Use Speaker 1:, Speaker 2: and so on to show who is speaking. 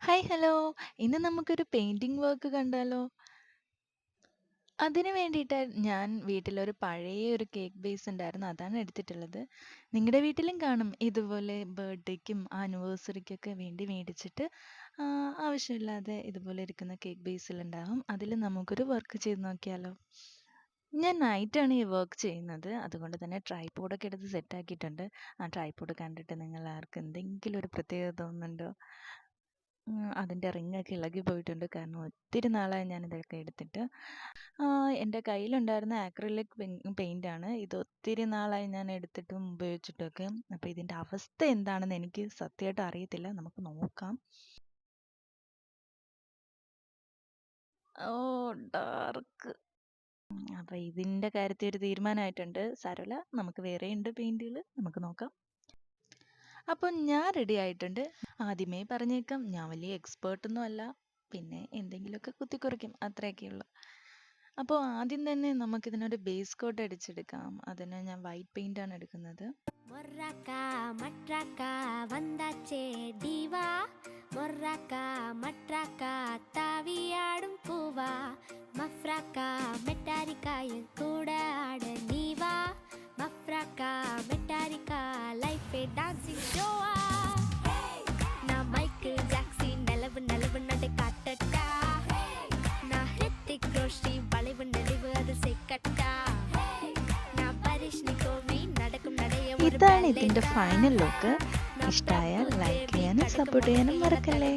Speaker 1: Hi hello. ഇന്ന് നമുക്കൊരു painting work കണ്ടാലോ? അതിന് വേണ്ടിയിട്ട് ഞാൻ വീട്ടിലൊരു പഴയ ഒരു കേക്ക് ബേസ് ഉണ്ടായിരുന്നു. അതാണ് എടുത്തിട്ടുള്ളത്. നിങ്ങളുടെ വീട്ടിലും കാണും ഇതുപോലെ ബർത്ത്ഡേക്കും ആനിവേഴ്സറിക്കൊക്കെ വേണ്ടി മേടിച്ചിട്ട് ആവശ്യമില്ലാതെ ഇതുപോലെ ഇരിക്കുന്ന കേക്ക് ബേസിലുണ്ടാവും. അതിൽ നമുക്കൊരു വർക്ക് ചെയ്ത് നോക്കിയാലോ? ഞാൻ നൈറ്റാണ് ഈ വർക്ക് ചെയ്യുന്നത്. അതുകൊണ്ട് തന്നെ ട്രൈപോഡൊക്കെ എടുത്ത് സെറ്റാക്കിയിട്ടുണ്ട്. ആ ട്രൈപോഡ് കണ്ടിട്ട് നിങ്ങൾ ആർക്കും എന്തെങ്കിലും ഒരു പ്രത്യേകത തോന്നുന്നുണ്ടോ? അതിൻ്റെ റിങ്ങൊക്കെ ഇളകി പോയിട്ടുണ്ട്. കാരണം ഒത്തിരി നാളായി ഞാനിതൊക്കെ എടുത്തിട്ട്. എൻ്റെ കയ്യിലുണ്ടായിരുന്ന ആക്രിലിക് പെയിൻ്റാണ്. ഇത് ഒത്തിരി നാളായി ഞാൻ എടുത്തിട്ടും ഉപയോഗിച്ചിട്ടൊക്കെ. അപ്പോൾ ഇതിൻ്റെ അവസ്ഥ എന്താണെന്ന് എനിക്ക് സത്യമായിട്ട് അറിയത്തില്ല. നമുക്ക് നോക്കാം. ഡാർക്ക്. അപ്പോൾ ഇതിൻ്റെ കാര്യത്തിൽ ഒരു തീരുമാനമായിട്ടുണ്ട്. സാരമില്ല, നമുക്ക് വേറെയുണ്ട് പെയിൻറ്റുകൾ. നമുക്ക് നോക്കാം. അപ്പം ഞാൻ റെഡി ആയിട്ടുണ്ട്. ആദ്യമേ പറഞ്ഞേക്കാം, ഞാൻ വലിയ എക്സ്പേർട്ടൊന്നും അല്ല. പിന്നെ എന്തെങ്കിലുമൊക്കെ കുത്തിക്കുറിക്കും, അത്രയൊക്കെ ഉള്ളൂ. അപ്പോൾ ആദ്യം തന്നെ നമുക്കിതിനൊരു ബേസ് കോട്ട് അടിച്ചെടുക്കാം. അതിന് ഞാൻ വൈറ്റ് പെയിൻ്റ് ആണ് എടുക്കുന്നത്.
Speaker 2: மொர்ராக்கா மட்ராக்கா வந்தாச்சே டிவா மொர்ராக்கா மட்ராக்கா தாவியாடும் பூவா மஃப்ராக்கா மெட்டாரிக்கா என் கூட ஆட நீவா மஃப்ராக்கா மெட்டாரிக்கா லைஃபே டான்சிங் ஷோவா நான் மைக்கேல் ஜாக்சன் நிலவு நிலவு நடை காட்டட்டா நான் ஹிருத்திக் ரோஷி வளைவு நெளிவு அது செக்கட்டா நான் பரிஷ்ணி கோவி நடக்கும் நடைய
Speaker 1: ഇതാണ് ഇതിൻ്റെ ഫൈനൽ ലുക്ക്. ഇഷ്ടമായാൽ ലൈക്ക് ചെയ്യാനും സപ്പോർട്ട് ചെയ്യാനും മറക്കല്ലേ.